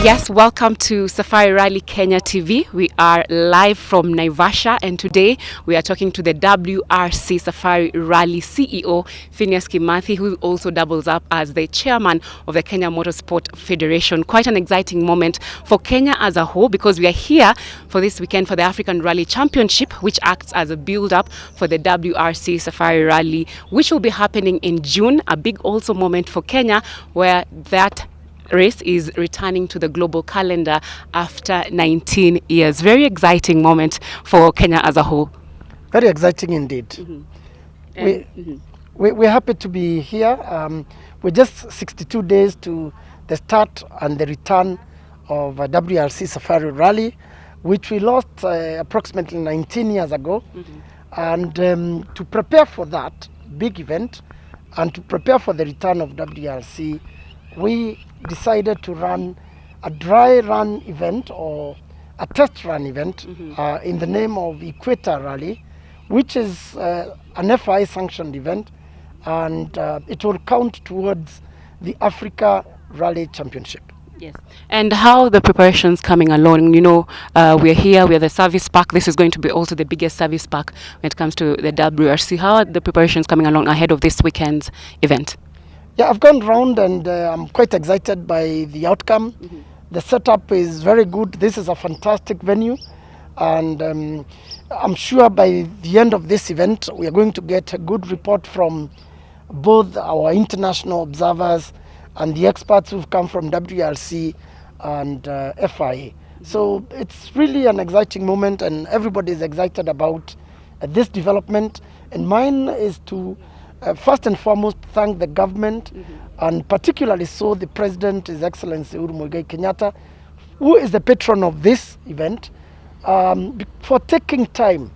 Yes, welcome to Safari Rally Kenya TV. We are live from Naivasha, and today we are talking to the WRC Safari Rally CEO, Phineas Kimathi, who also doubles up as the chairman of the Kenya Motorsport Federation. Quite an exciting moment for Kenya as a whole, because we are here for this weekend for the African Rally Championship, which acts as a build-up for the WRC Safari Rally, which will be happening in June. A big also moment for Kenya, where that race is returning to the global calendar after 19 years. Very exciting moment for Kenya as a whole. Very exciting indeed. We're happy to be here. We're just 62 days to the start and the return of WRC Safari Rally, which we lost approximately 19 years ago. And to prepare for that big event and to prepare for the return of WRC, we decided to run a dry run event or a test run event in the name of EQUATOR Rally, which is an FI sanctioned event, and it will count towards the Africa Rally Championship. Yes. And how the preparations coming along? You know, we're here, we're the service park. This is going to be also the biggest service park when it comes to the WRC. How are the preparations coming along ahead of this weekend's event? Yeah, I've gone round and I'm quite excited by the outcome. The setup is very good. This is a fantastic venue, and I'm sure by the end of this event we are going to get a good report from both our international observers and the experts who've come from WRC and FIA. So it's really an exciting moment, and everybody is excited about this development. And mine is to first and foremost thank the government, and particularly so the President, His Excellency Uhuru Muigai Kenyatta, who is the patron of this event, for taking time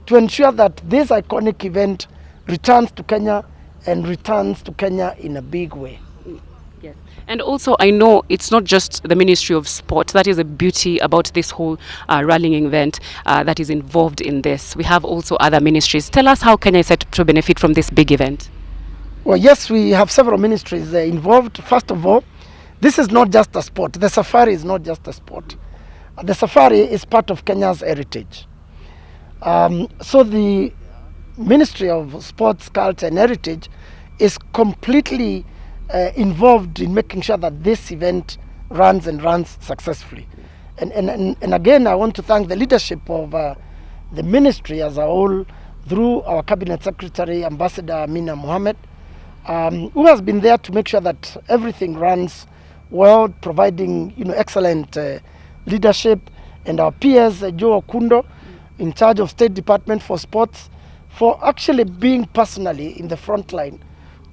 to ensure that this iconic event returns to Kenya, and returns to Kenya in a big way. Yes. And also, I know it's not just the Ministry of Sport. That is the beauty about this whole rallying event that is involved in this. We have also other ministries. Tell us how Kenya is set to benefit from this big event. Well, yes, we have several ministries involved. First of all, this is not just a sport. The safari is not just a sport. The safari is part of Kenya's heritage. So the Ministry of Sports, Culture and Heritage is completely involved in making sure that this event runs successfully. And again, I want to thank the leadership of the ministry as a whole, through our Cabinet Secretary, Ambassador Amina Mohammed, who has been there to make sure that everything runs well, providing excellent leadership, and our PS, Joe Okundo, in charge of State Department for Sports, for actually being personally in the front line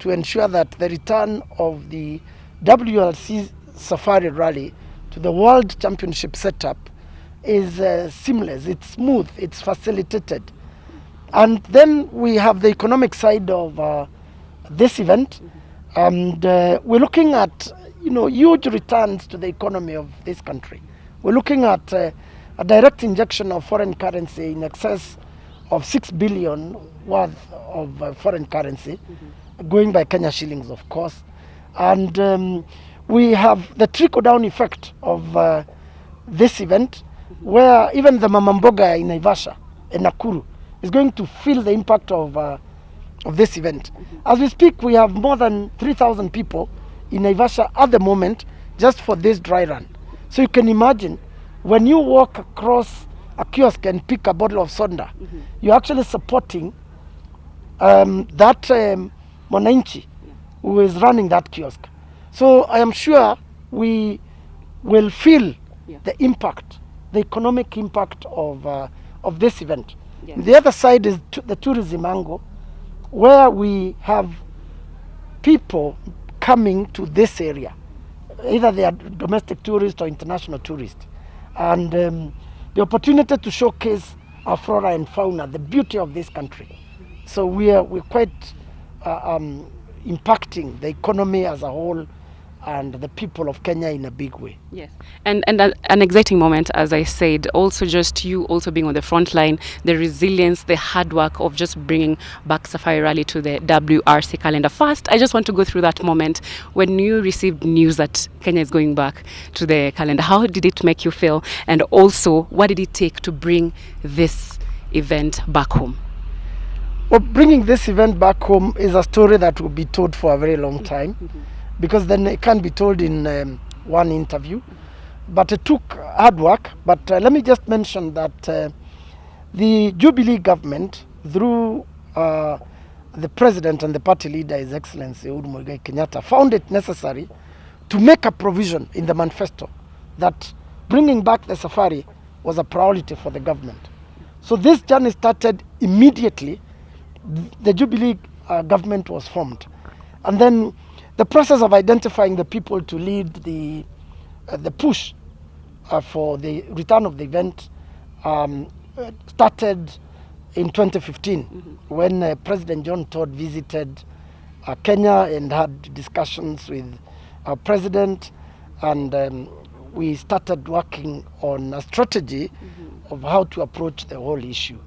to ensure that the return of the WRC Safari Rally to the World Championship setup is seamless, it's smooth, it's facilitated. And then we have the economic side of this event, and we're looking at huge returns to the economy of this country. We're looking at a direct injection of foreign currency in excess of 6 billion worth of foreign currency, going by Kenya shillings, of course. And we have the trickle-down effect of this event, where even the Mama Mboga in Naivasha and Nakuru is going to feel the impact of this event. As we speak, we have more than 3,000 people in Naivasha at the moment just for this dry run. So you can imagine, when you walk across a kiosk and pick a bottle of soda, you're actually supporting that Mwananchi who is running that kiosk. So I am sure we will feel the impact, the economic impact of this event. The other side is the tourism angle, where we have people coming to this area, either they are domestic tourists or international tourists. And the opportunity to showcase our flora and fauna, the beauty of this country. So we're quite impacting the economy as a whole and the people of Kenya in a big way. Yes, and an exciting moment, as I said, also just you also being on the front line, the resilience, the hard work of just bringing back Safari Rally to the WRC calendar. First, I just want to go through that moment when you received news that Kenya is going back to the calendar. How did it make you feel? And also, what did it take to bring this event back home? Well, bringing this event back home is a story that will be told for a very long time. Because then it can't be told in one interview. But it took hard work. But let me just mention that the Jubilee government, through the president and the party leader, His Excellency Uhuru Muigai Kenyatta, found it necessary to make a provision in the manifesto that bringing back the safari was a priority for the government. So this journey started immediately. The Jubilee government was formed. And then the process of identifying the people to lead the push for the return of the event started in 2015 when President John Todd visited Kenya and had discussions with our president, and we started working on a strategy of how to approach the whole issue.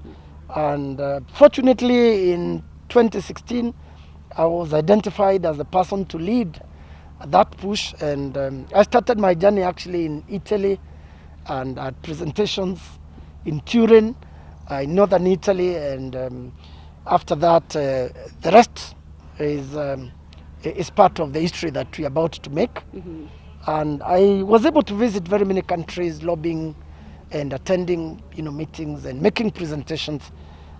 And fortunately in 2016 I was identified as the person to lead that push, and I started my journey actually in Italy and at presentations in Turin, in northern Italy, and after that the rest is part of the history that we are about to make. And I was able to visit very many countries, lobbying and attending meetings and making presentations,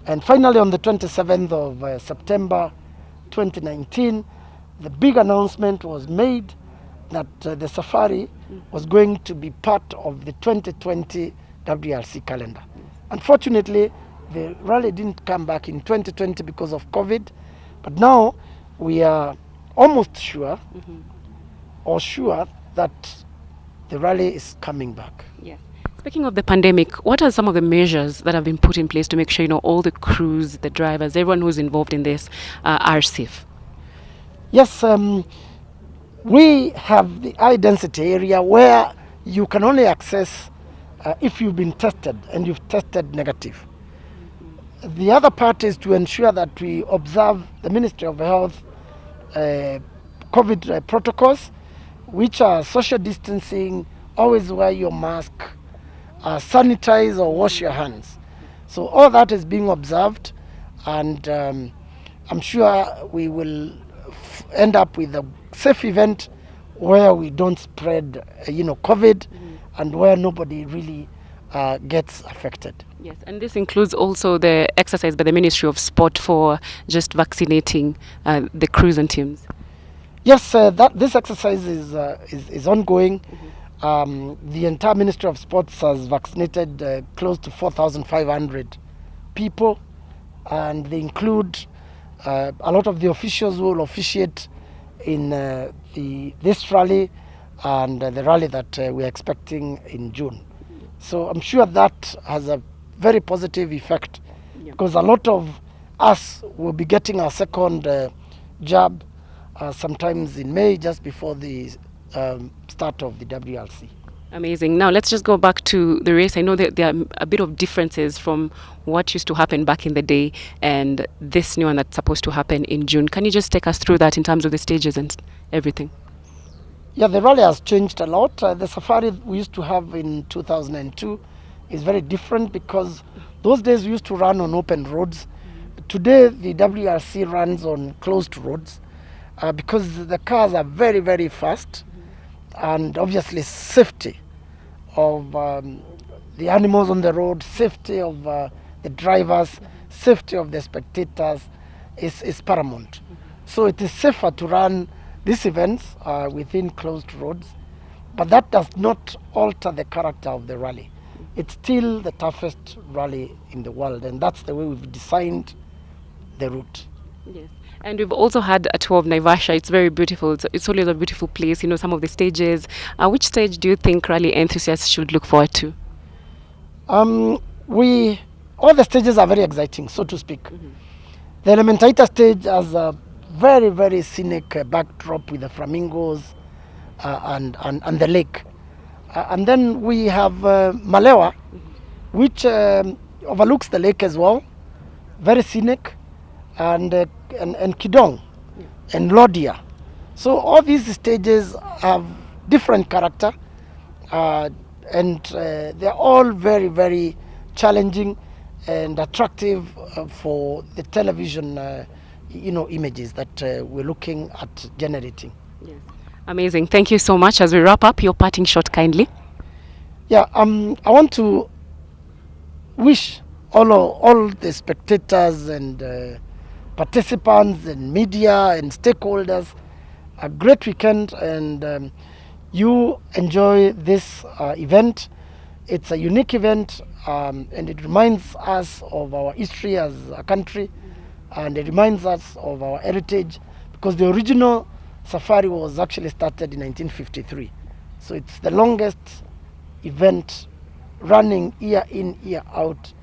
and finally on the 27th of September 2019, the big announcement was made that the safari was going to be part of the 2020 WRC calendar. Unfortunately, the rally didn't come back in 2020 because of COVID, but now we are almost sure or sure that the rally is coming back. Yes. Speaking of the pandemic, what are some of the measures that have been put in place to make sure all the crews, the drivers, everyone who's involved in this are safe? Yes, we have the high density area where you can only access if you've been tested and you've tested negative. The other part is to ensure that we observe the Ministry of Health COVID protocols, which are social distancing, always wear your mask, sanitize or wash your hands. So all that is being observed, and I'm sure we will end up with a safe event where we don't spread COVID and where nobody really gets affected. Yes, and this includes also the exercise by the Ministry of Sport for just vaccinating the crews and teams. Yes, this exercise is ongoing. The entire Ministry of Sports has vaccinated close to 4,500 people, and they include a lot of the officials who will officiate in this rally and the rally that we're expecting in June. So I'm sure that has a very positive effect, because a lot of us will be getting our second jab sometimes in May, just before the start of the WRC. Amazing. Now let's just go back to the race. I know that there are a bit of differences from what used to happen back in the day and this new one that's supposed to happen in June. Can you just take us through that in terms of the stages and everything? Yeah, the rally has changed a lot. The safari we used to have in 2002 is very different, because those days we used to run on open roads. Today the WRC runs on closed roads because the cars are very, very fast, and obviously safety of the animals on the road, safety of the drivers, safety of the spectators is paramount. So it is safer to run these events within closed roads, but that does not alter the character of the rally. It's still the toughest rally in the world, and that's the way we've designed the route. Yes. And we've also had a tour of Naivasha. It's very beautiful. It's always a beautiful place. Some of the stages. Which stage do you think rally enthusiasts should look forward to? We all the stages are very exciting, so to speak. The Elementaita stage has a very, very scenic backdrop with the flamingos and the lake. And then we have Malewa, which overlooks the lake as well, very scenic, and Kidong and Lodia. So all these stages have different character, and they're all very, very challenging and attractive for the television images that we're looking at generating. Yes. Amazing. Thank you so much. As we wrap up, your parting shot kindly. Yeah, I want to wish all the spectators and participants and media and stakeholders a great weekend, and you enjoy this event. It's a unique event, and it reminds us of our history as a country, and it reminds us of our heritage, because the original safari was actually started in 1953. So it's the longest event running year in, year out,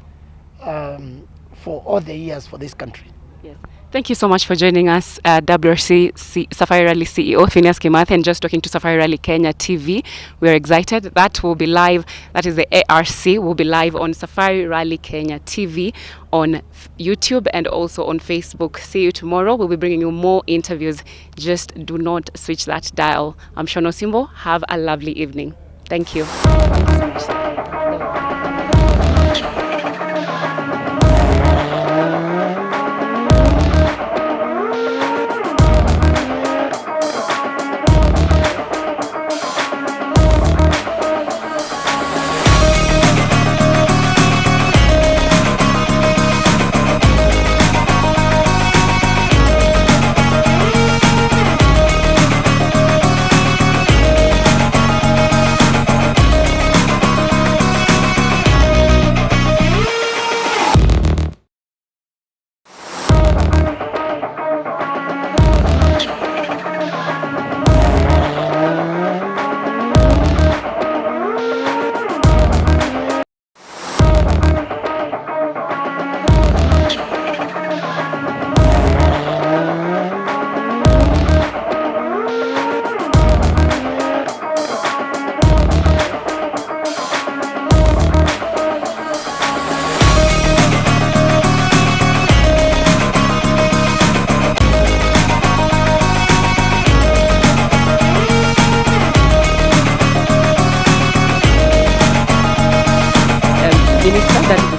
for all the years for this country. Yes. Thank you so much for joining us, WRC Safari Rally CEO Phineas Kimathi, and just talking to Safari Rally Kenya TV. We're excited. That will be live. That is the ARC. Will be live on Safari Rally Kenya TV on YouTube and also on Facebook. See you tomorrow. We'll be bringing you more interviews. Just do not switch that dial. I'm Shono Simbo. Have a lovely evening. Thank you. Thank you so much.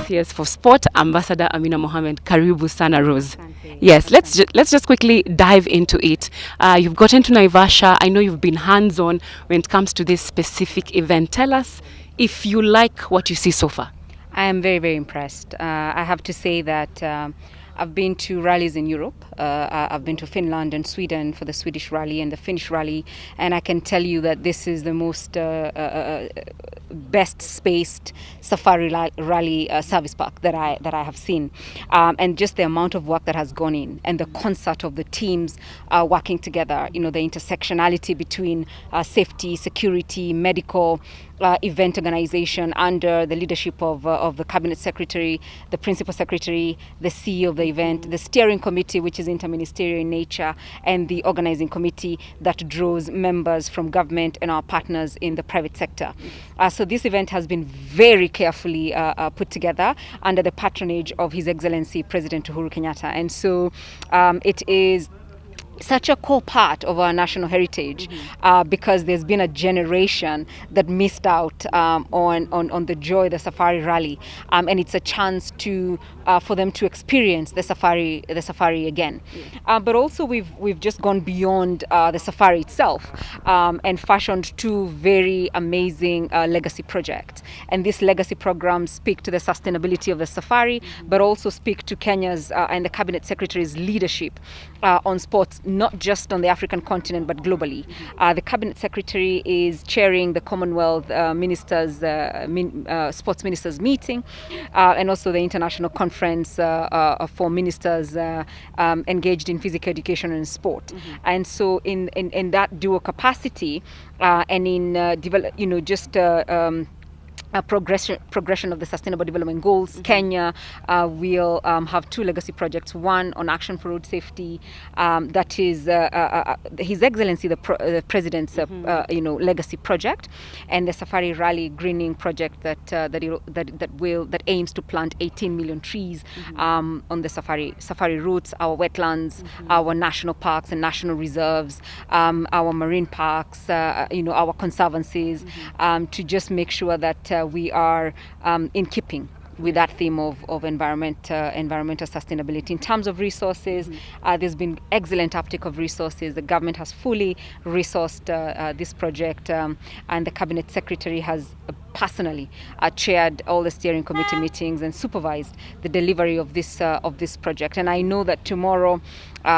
Yes, for sport, Ambassador Amina Mohammed. Karibu sana, Rose. Yes, let's just quickly dive into it. You've gotten to Naivasha. I know you've been hands-on when it comes to this specific event. Tell us if you like what you see so far. I am very, very impressed. I have to say that I've been to rallies in Europe. I've been to Finland and Sweden for the Swedish rally and the Finnish rally, and I can tell you that this is the most best spaced safari rally service park that I have seen, and just the amount of work that has gone in, and the concert of the teams working together. You know, the intersectionality between safety, security, medical, event organization under the leadership of the cabinet secretary, the principal secretary, the CEO of the event, the steering committee, which is interministerial in nature, and the organizing committee that draws members from government and our partners in the private sector. So this event has been very carefully put together under the patronage of His Excellency President Uhuru Kenyatta, and so it is such a core part of our national heritage, because there's been a generation that missed out on the joy of the safari rally, and it's a chance to for them to experience the safari again. But also we've just gone beyond the safari itself, and fashioned two very amazing legacy projects, and these legacy programs speak to the sustainability of the safari, but also speak to Kenya's and the cabinet secretary's leadership on sports, not just on the African continent, but globally. The cabinet secretary is chairing the Commonwealth sports ministers meeting, and also the international conference for ministers engaged in physical education and sport. And so in that dual capacity, and in progression of the Sustainable Development Goals. Kenya will have 2 legacy projects. One on action for road safety, that is His Excellency the President's legacy project, and the Safari Rally greening project that aims to plant 18 million trees on the safari routes, our wetlands, our national parks and national reserves, our marine parks, our conservancies, to just make sure that we are in keeping with that theme of environmental sustainability. In terms of resources, there's been excellent uptake of resources. The government has fully resourced this project, and the Cabinet Secretary has personally chaired all the steering committee meetings and supervised the delivery of this project. And I know that tomorrow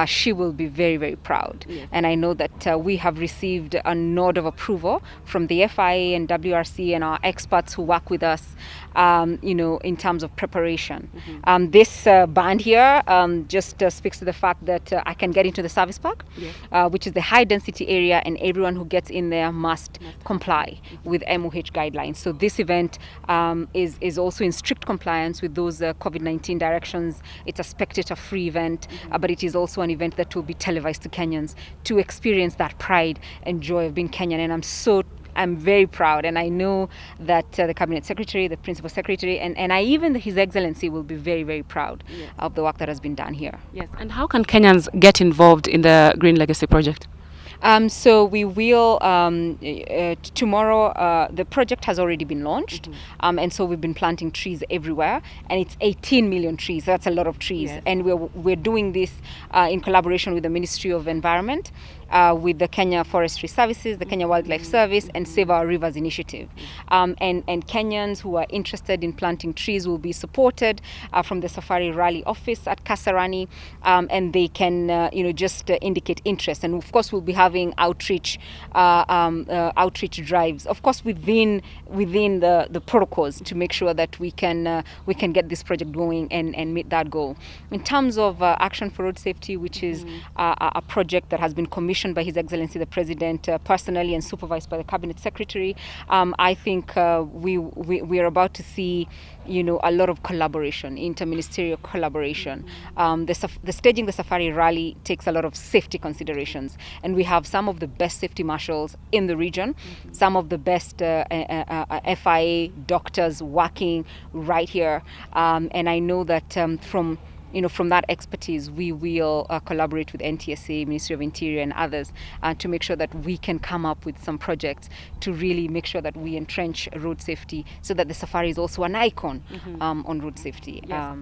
she will be very, very proud. Yes. And I know that we have received a nod of approval from the FIA and WRC and our experts who work with us, in terms of preparation. This band here just speaks to the fact that I can get into the service park, yes, which is the high density area, and everyone who gets in there must comply with MOH guidelines. So this event is also in strict compliance with those COVID-19 directions. It's a spectator-free event, but it is also an event that will be televised to Kenyans to experience that pride and joy of being Kenyan. And I'm very proud, and I know that the Cabinet Secretary, the Principal Secretary, and even His Excellency will be very, very proud, yes, of the work that has been done here. Yes, and how can Kenyans get involved in the Green Legacy Project? So we will tomorrow. The project has already been launched, and so we've been planting trees everywhere, and it's 18 million trees. So that's a lot of trees, yes, and we're doing this in collaboration with the Ministry of Environment, with the Kenya Forestry Services, the Kenya Wildlife Service, and Save Our Rivers Initiative. And Kenyans who are interested in planting trees will be supported from the Safari Rally office at Kasarani, and they can just indicate interest. And of course we'll be having outreach drives, of course within the protocols, to make sure that we can get this project going and meet that goal. In terms of Action for Road Safety, which is a project that has been commissioned by His Excellency the President personally and supervised by the Cabinet Secretary, I think we are about to see a lot of collaboration, interministerial collaboration. The staging the Safari Rally takes a lot of safety considerations, and we have some of the best safety marshals in the region, some of the best FIA doctors working right here, and I know that from that expertise, we will collaborate with NTSA, Ministry of Interior, and others to make sure that we can come up with some projects to really make sure that we entrench road safety, so that the safari is also an icon on road safety. Yes.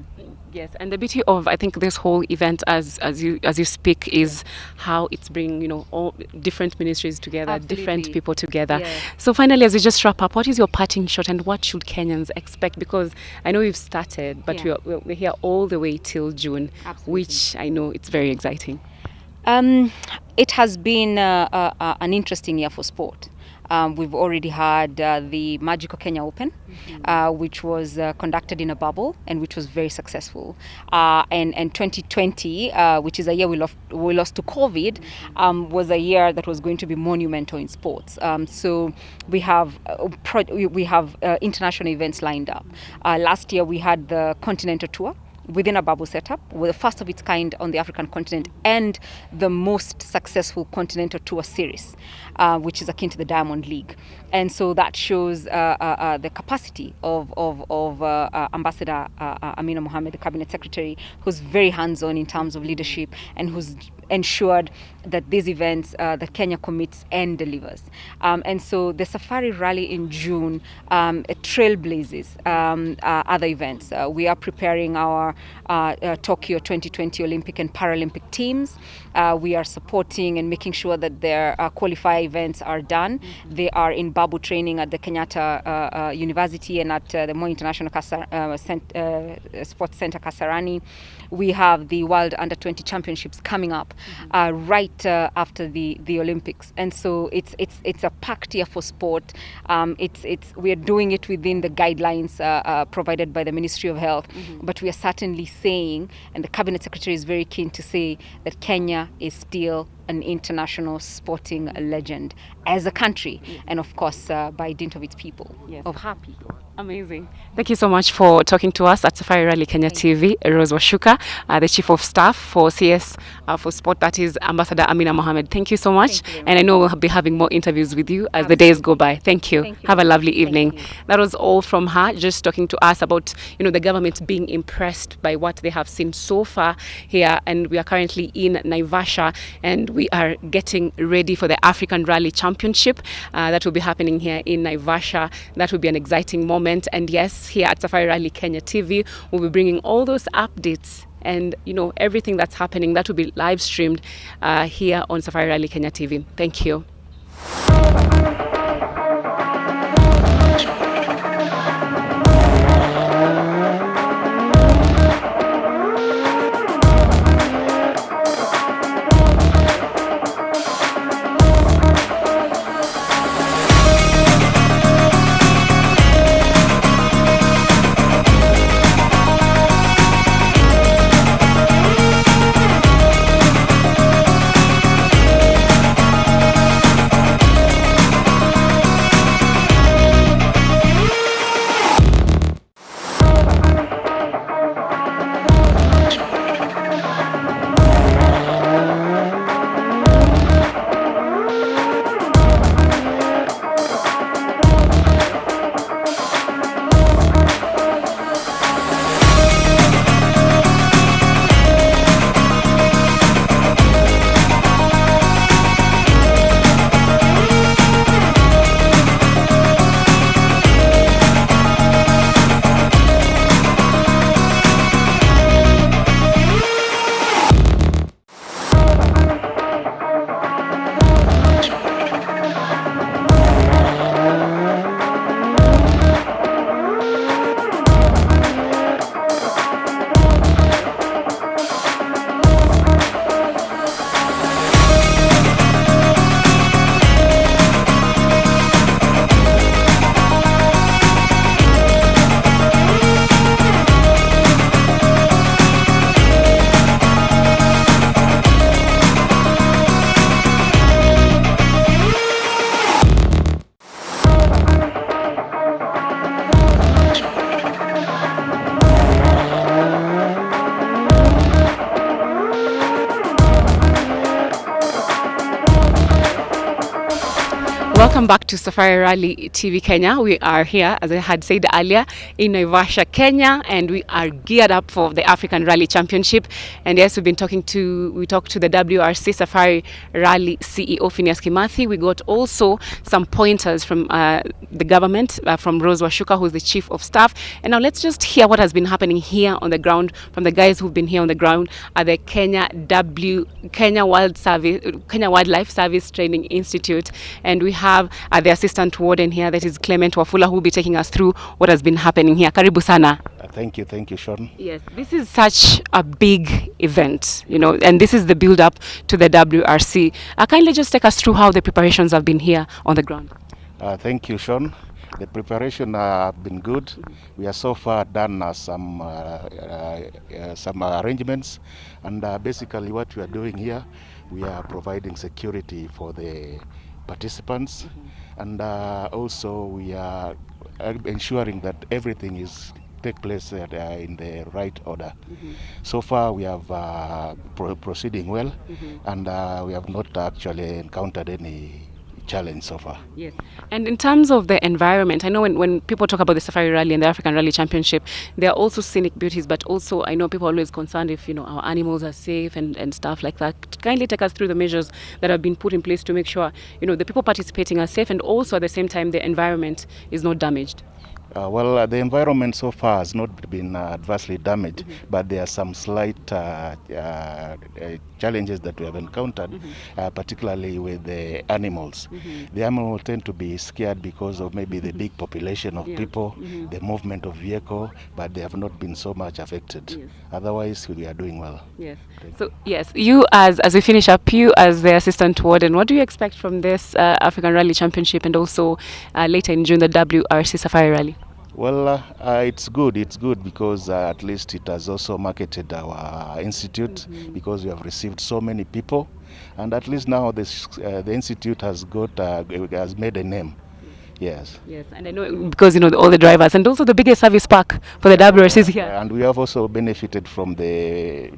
Yes, and the beauty of, I think, this whole event, as you speak, is how it's bringing all different ministries together, Absolutely. Different people together. Yeah. So finally, as we just wrap up, what is your parting shot, and what should Kenyans expect? Because I know we've started, but we're here all the way till June, Absolutely. Which I know it's very exciting. It has been an interesting year for sport. We've already had the Magical Kenya Open, which was conducted in a bubble and which was very successful. And 2020, which is a year we lost to COVID, was a year that was going to be monumental in sports. So we have international events lined up. Last year we had the Continental Tour within a bubble setup, with the first of its kind on the African continent, and the most successful Continental Tour series, which is akin to the Diamond League. And so that shows the capacity of Ambassador Amina Mohammed, the Cabinet Secretary, who's very hands-on in terms of leadership, and who's ensured that these events that Kenya commits and delivers. And so the Safari Rally in June trailblazes other events. We are preparing our Tokyo 2020 Olympic and Paralympic teams. We are supporting and making sure that their qualifier events are done. They are in Babu training at the Kenyatta University and at the Moi International Sports Center Kasarani. We have the World Under-20 Championships coming up right after the Olympics, and so it's a packed year for sport. We are doing it within the guidelines provided by the Ministry of Health, but we are certainly saying, and the Cabinet Secretary is very keen to say, that Kenya is still an international sporting legend as a country, and of course by dint of its people. Yes. Of happy. Amazing. Thank you so much for talking to us at Safari Rally Kenya TV. Rose Washuka, the Chief of Staff for CS for Sport, that is Ambassador Amina Mohammed. Thank you so much. Thank you very And I know we'll be having more interviews with you as the days go by. Thank you. Thank you Have a very lovely much. Thank evening. you. That was all from her, just talking to us about, the government being impressed by what they have seen so far here. And we are currently in Naivasha, and we are getting ready for the African Rally Championship that will be happening here in Naivasha. That will be an exciting moment. And yes, here at Safari Rally Kenya TV, we'll be bringing all those updates and everything that's happening. That will be live streamed here on Safari Rally Kenya TV. Thank you. Welcome back to Safari Rally TV Kenya. We are here, as I had said earlier, in Naivasha, Kenya, and we are geared up for the African Rally Championship. And yes, we talked to the WRC Safari Rally CEO Phineas Kimathi. We got also some pointers from the government, from Rose Washuka, who's the Chief of Staff. And now let's just hear what has been happening here on the ground from the guys who've been here on the ground at the Kenya Wildlife Service Training Institute. And we have the assistant warden here, that is Clement Wafula, who will be taking us through what has been happening here. Karibu sana. Thank you, Sean. Yes, this is such a big event, and this is the build up to the WRC. Kindly just take us through how the preparations have been here on the ground. Thank you, Sean. The preparation have been good. We have so far done some arrangements, and basically what we are doing here, we are providing security for the participants, and also we are ensuring that everything is take place in the right order. So far we have proceeding well, and we have not actually encountered any challenge so far. Yes. And in terms of the environment, I know when people talk about the Safari Rally and the African Rally Championship, there are also scenic beauties, but also I know people are always concerned if our animals are safe and stuff like that. Kindly take us through the measures that have been put in place to make sure the people participating are safe, and also at the same time the environment is not damaged. Well, the environment so far has not been adversely damaged, but there are some slight challenges that we have encountered, particularly with the animals. The animals tend to be scared because of maybe the big population of people, the movement of vehicle, but they have not been so much affected. Yes. Otherwise, we are doing well. Yes. So yes, you as we finish up, you as the assistant warden, what do you expect from this African Rally Championship, and also later in June the WRC Safari Rally? Well, it's good. It's good because at least it has also marketed our institute because we have received so many people, and at least now the institute has has made a name. Yes. Yes, and I know because all the drivers and also the biggest service park for the WRC is here. And we have also benefited from the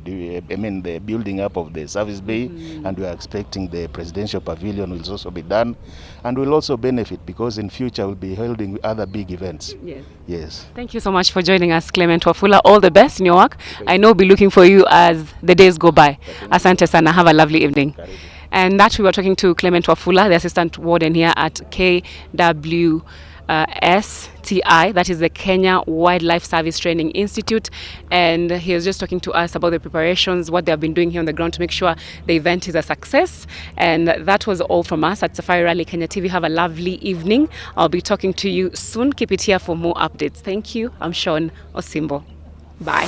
building up of the service bay, and we are expecting the presidential pavilion will also be done, and we'll also benefit because in future we'll be holding other big events. Yes. Yes. Thank you so much for joining us, Clement Wafula. All the best in your work. I know we'll be looking for you as the days go by. Asante sana. Have a lovely evening. And that we were talking to Clement Wafula, the assistant warden here at KWSTI, that is the Kenya Wildlife Service Training Institute. And he was just talking to us about the preparations, what they have been doing here on the ground to make sure the event is a success. And that was all from us at Safari Rally Kenya TV. Have a lovely evening. I'll be talking to you soon. Keep it here for more updates. Thank you. I'm Sean Osimbo. Bye.